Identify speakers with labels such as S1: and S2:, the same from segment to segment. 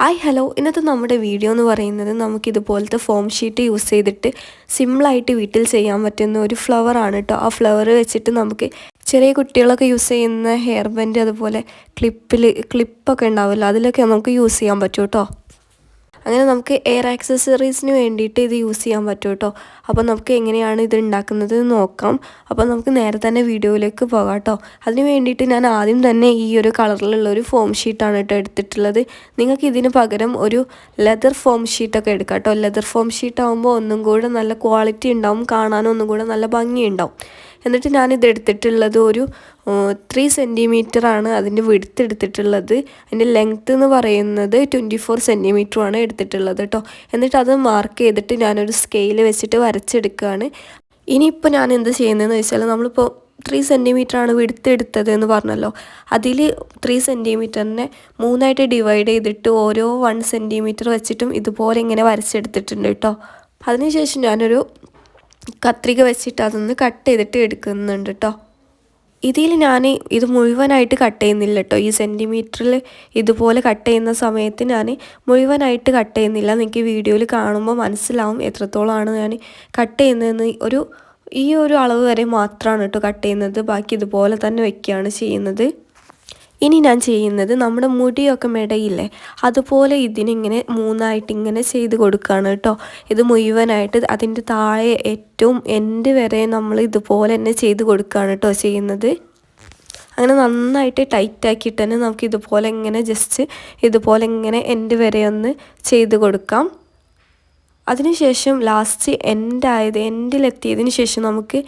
S1: Hi hello, ഇന്നത്തെ നമ്മുടെ video എന്ന് പറയുന്നത് നമുക്കിതുപോലത്തെ ഫോം ഷീറ്റ് യൂസ് ചെയ്തിട്ട് സിമ്പിളായിട്ട് വീട്ടിൽ ചെയ്യാൻ പറ്റുന്ന ഒരു ഫ്ലവറാണ് കേട്ടോ. ആ ഫ്ലവർ വെച്ചിട്ട് നമുക്ക് ചെറിയ കുട്ടികളൊക്കെ യൂസ് ചെയ്യുന്ന ഹെയർ ബാൻഡ്, അതുപോലെ ക്ലിപ്പൊക്കെ ഉണ്ടാവുമല്ലോ, അതിലൊക്കെ നമുക്ക് യൂസ് ചെയ്യാൻ പറ്റും കേട്ടോ. അങ്ങനെ നമുക്ക് എയർ ആക്സസറീസിന് വേണ്ടിയിട്ട് ഇത് യൂസ് ചെയ്യാൻ പറ്റും കേട്ടോ. അപ്പോൾ നമുക്ക് എങ്ങനെയാണ് ഇത് ഉണ്ടാക്കുന്നത് നോക്കാം. അപ്പോൾ നമുക്ക് നേരെ തന്നെ വീഡിയോയിലേക്ക് പോകാം കേട്ടോ. അതിന് വേണ്ടിയിട്ട് ഞാൻ ആദ്യം തന്നെ ഈ ഒരു കളറിലുള്ള ഒരു ഫോം ഷീറ്റാണ് കേട്ടോ എടുത്തിട്ടുള്ളത്. നിങ്ങൾക്ക് ഇതിന് പകരം ഒരു ലെതർ ഫോം ഷീറ്റൊക്കെ എടുക്കാം കേട്ടോ. ലെതർ ഫോം ഷീറ്റ് ആകുമ്പോൾ ഒന്നും കൂടെ നല്ല ക്വാളിറ്റി ഉണ്ടാവും, കാണാനും ഒന്നും കൂടെ നല്ല ഭംഗിയുണ്ടാവും. എന്നിട്ട് ഞാനിത് എടുത്തിട്ടുള്ളത് ഒരു 3 സെൻറ്റിമീറ്ററാണ് അതിൻ്റെ വിഡ്ത്ത് എടുത്തിട്ടുള്ളത്. അതിൻ്റെ ലെങ്ത്ത് എന്ന് പറയുന്നത് 24 സെൻറ്റിമീറ്ററുമാണ് എടുത്തിട്ടുള്ളത് കേട്ടോ. എന്നിട്ട് അത് മാർക്ക് ചെയ്തിട്ട് ഞാനൊരു സ്കെയിൽ വെച്ചിട്ട് വരച്ചെടുക്കുകയാണ്. ഇനിയിപ്പോൾ ഞാൻ എന്ത് ചെയ്യുന്നതെന്ന് വെച്ചാൽ, നമ്മളിപ്പോൾ 3 സെൻറ്റിമീറ്ററാണ് വിഡ്ത്ത് എടുത്തത് എന്ന് പറഞ്ഞല്ലോ, അതിൽ 3 സെൻറ്റിമീറ്ററിനെ 3ആയിട്ട് ഡിവൈഡ് ചെയ്തിട്ട് ഓരോ 1 സെൻറ്റിമീറ്റർ വെച്ചിട്ടും ഇതുപോലെ ഇങ്ങനെ വരച്ചെടുത്തിട്ടുണ്ട് കേട്ടോ. അതിനുശേഷം ഞാനൊരു കത്രിക വെച്ചിട്ട് അതൊന്ന് കട്ട് ചെയ്തിട്ട് എടുക്കുന്നുണ്ട് കേട്ടോ. ഇതിൽ ഞാൻ ഇത് മുഴുവനായിട്ട് കട്ട് ചെയ്യുന്നില്ല കേട്ടോ. ഈ സെൻറ്റിമീറ്ററിൽ ഇതുപോലെ കട്ട് ചെയ്യുന്ന സമയത്ത് ഞാൻ മുഴുവനായിട്ട് കട്ട് ചെയ്യുന്നില്ല. നിങ്ങൾക്ക് വീഡിയോയിൽ കാണുമ്പോൾ മനസ്സിലാവും എത്രത്തോളമാണ് ഞാൻ കട്ട് ചെയ്യുന്നതെന്ന്. ഈ ഒരു അളവ് വരെ മാത്രമാണ് കേട്ടോ കട്ട് ചെയ്യുന്നത്. ബാക്കി ഇതുപോലെ തന്നെ വയ്ക്കുകയാണ് ചെയ്യുന്നത്. ഇനി ഞാൻ ചെയ്യുന്നത്, നമ്മുടെ മുടിയൊക്കെ മെടയില്ലേ, അതുപോലെ ഇതിനിങ്ങനെ 3ആയിട്ട് ഇങ്ങനെ ചെയ്ത് കൊടുക്കുകയാണ് കേട്ടോ. ഇത് മുഴുവനായിട്ട് അതിൻ്റെ താഴെ ഏറ്റവും എൻഡ് വരെ നമ്മൾ ഇതുപോലെ തന്നെ ചെയ്ത് കൊടുക്കുകയാണ് കേട്ടോ ചെയ്യുന്നത്. അങ്ങനെ നന്നായിട്ട് ടൈറ്റാക്കിയിട്ട് തന്നെ നമുക്ക് ഇതുപോലെ ഇങ്ങനെ ജസ്റ്റ് ഇതുപോലെ ഇങ്ങനെ എൻഡ് വരെ ഒന്ന് ചെയ്ത് കൊടുക്കാം. അതിനുശേഷം ലാസ്റ്റ് എൻഡിലെത്തിയതിന് ശേഷം നമുക്ക്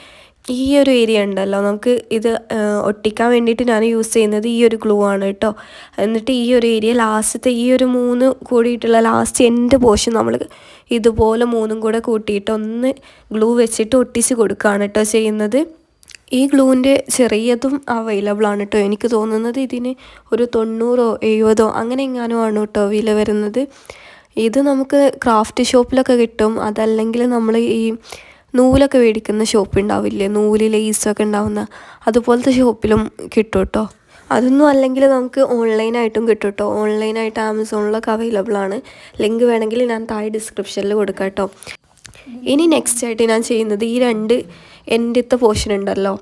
S1: ഈ ഒരു ഏരിയ ഉണ്ടല്ലോ, നമുക്ക് ഇത് ഒട്ടിക്കാൻ വേണ്ടിയിട്ട് ഞാൻ യൂസ് ചെയ്യുന്നത് ഈ ഒരു ഗ്ലൂ ആണ് കേട്ടോ. എന്നിട്ട് ഈ ഒരു ഏരിയ ലാസ്റ്റത്തെ ഈ ഒരു 3 കൂടിയിട്ടുള്ള ലാസ്റ്റ് എൻഡ് പോർഷൻ നമ്മൾ ഇതുപോലെ 3ഉം കൂടെ കൂട്ടിയിട്ട് ഒന്ന് ഗ്ലൂ വെച്ചിട്ട് ഒട്ടിച്ച് കൊടുക്കുകയാണ് കേട്ടോ ചെയ്യുന്നത്. ഈ ഗ്ലൂവിൻ്റെ ചെറിയതും അവൈലബിൾ ആണ് കേട്ടോ. എനിക്ക് തോന്നുന്നത് ഇതിന് ഒരു 90 70 അങ്ങനെ എങ്ങാനും ആണ് കേട്ടോ വില വരുന്നത്. ഇത് നമുക്ക് ക്രാഫ്റ്റ് ഷോപ്പിലൊക്കെ കിട്ടും. അതല്ലെങ്കിൽ നമ്മൾ ഈ നൂലൊക്കെ മേടിക്കുന്ന ഷോപ്പ് ഉണ്ടാവില്ലേ, നൂല് ലേസൊക്കെ ഉണ്ടാവുന്ന അതുപോലത്തെ ഷോപ്പിലും കിട്ടും കേട്ടോ. അതൊന്നും അല്ലെങ്കിൽ നമുക്ക് ഓൺലൈനായിട്ടും കിട്ടും കേട്ടോ. ഓൺലൈനായിട്ട് ആമസോണിലൊക്കെ അവൈലബിൾ ആണ്. ലിങ്ക് വേണമെങ്കിൽ ഞാൻ താഴെ ഡിസ്ക്രിപ്ഷനിൽ കൊടുക്കാം കേട്ടോ. ഇനി നെക്സ്റ്റ് ആയിട്ട് ഞാൻ ചെയ്യുന്നത്, ഈ 2 എൻഡത്തെ പോർഷൻ ഉണ്ടല്ലോ,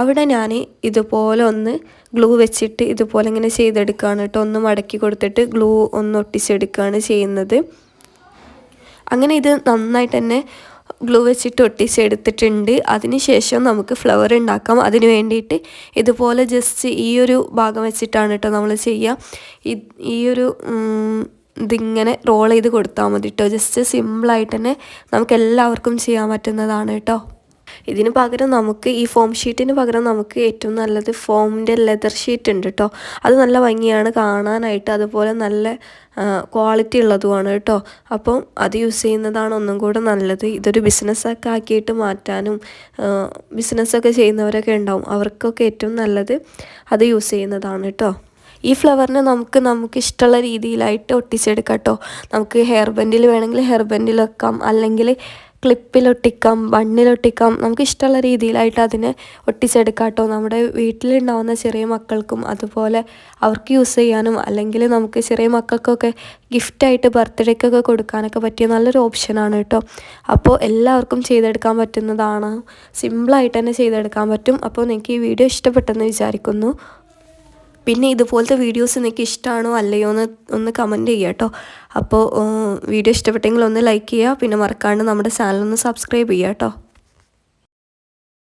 S1: അവിടെ ഞാൻ ഇതുപോലെ ഒന്ന് ഗ്ലൂ വെച്ചിട്ട് ഇതുപോലെ ഇങ്ങനെ ചെയ്തെടുക്കുകയാണ് കേട്ടോ. ഒന്ന് മടക്കി കൊടുത്തിട്ട് ഗ്ലൂ ഒന്ന് ഒട്ടിച്ചെടുക്കുകയാണ് ചെയ്യുന്നത്. അങ്ങനെ ഇത് നന്നായിട്ട് തന്നെ ഗ്ലൂ വെച്ചിട്ട് ഒട്ടിച്ചെടുത്തിട്ടുണ്ട്. അതിന് ശേഷം നമുക്ക് ഫ്ലവർ ഉണ്ടാക്കാം. അതിന് വേണ്ടിയിട്ട് ഇതുപോലെ ജസ്റ്റ് ഈ ഒരു ഭാഗം വെച്ചിട്ടാണ് കേട്ടോ നമ്മൾ ചെയ്യുക. ഈ ഒരു ഇതിങ്ങനെ റോൾ ചെയ്ത് കൊടുത്താൽ മതി കേട്ടോ. ജസ്റ്റ് സിമ്പിളായിട്ട് തന്നെ നമുക്ക് എല്ലാവർക്കും ചെയ്യാൻ പറ്റുന്നതാണ് കേട്ടോ. ഇതിന് പകരം നമുക്ക് ഈ ഫോം ഷീറ്റിന് പകരം നമുക്ക് ഏറ്റവും നല്ലത് ഫോമിൻ്റെ ലെതർ ഷീറ്റ് ഉണ്ട് കേട്ടോ. അത് നല്ല ഭംഗിയാണ് കാണാനായിട്ട്, അതുപോലെ നല്ല ക്വാളിറ്റി ഉള്ളതുമാണ് കേട്ടോ. അപ്പം അത് യൂസ് ചെയ്യുന്നതാണ് ഒന്നും കൂടെ നല്ലത്. ഇതൊരു ബിസിനസ്സൊക്കെ ആക്കിയിട്ട് മാറ്റാനും ബിസിനസ്സൊക്കെ ചെയ്യുന്നവരൊക്കെ ഉണ്ടാവും, അവർക്കൊക്കെ ഏറ്റവും നല്ലത് അത് യൂസ് ചെയ്യുന്നതാണ് കേട്ടോ. ഈ ഫ്ലവറിനെ നമുക്ക് ഇഷ്ടമുള്ള രീതിയിലായിട്ട് ഒട്ടിച്ചെടുക്കാം കേട്ടോ. നമുക്ക് ഹെയർ ബാൻഡിൽ വേണമെങ്കിൽ ഹെയർ ബാൻഡിൽ വെക്കാം, അല്ലെങ്കിൽ ക്ലിപ്പിലൊട്ടിക്കാം, ബണ്ണിലൊട്ടിക്കാം. നമുക്ക് ഇഷ്ടമുള്ള രീതിയിലായിട്ട് അതിനെ ഒട്ടിച്ചെടുക്കാം കേട്ടോ. നമ്മുടെ വീട്ടിലുണ്ടാവുന്ന ചെറിയ മക്കൾക്കും അതുപോലെ അവർക്ക് യൂസ് ചെയ്യാനും, അല്ലെങ്കിൽ നമുക്ക് ചെറിയ മക്കൾക്കൊക്കെ ഗിഫ്റ്റായിട്ട് ബർത്ത്ഡേക്കൊക്കെ കൊടുക്കാനൊക്കെ പറ്റിയ നല്ലൊരു ഓപ്ഷനാണ് കേട്ടോ. അപ്പോൾ എല്ലാവർക്കും ചെയ്തെടുക്കാൻ പറ്റുന്നതാണ്. സിമ്പിളായിട്ട് തന്നെ ചെയ്തെടുക്കാൻ പറ്റും. അപ്പോൾ നിങ്ങൾക്ക് ഈ വീഡിയോ ഇഷ്ടപ്പെട്ടെന്ന് വിചാരിക്കുന്നു. പിന്നെ ഇതുപോലത്തെ വീഡിയോസ് നിങ്ങൾക്ക് ഇഷ്ടമാണോ അല്ലയോ എന്ന് ഒന്ന് കമൻറ്റ് ചെയ്യുക കേട്ടോ. അപ്പോൾ വീഡിയോ ഇഷ്ടപ്പെട്ടെങ്കിൽ ഒന്ന് ലൈക്ക് ചെയ്യുക. പിന്നെ മറക്കാണ്ട് നമ്മുടെ ചാനലൊന്ന് സബ്സ്ക്രൈബ് ചെയ്യുക കേട്ടോ.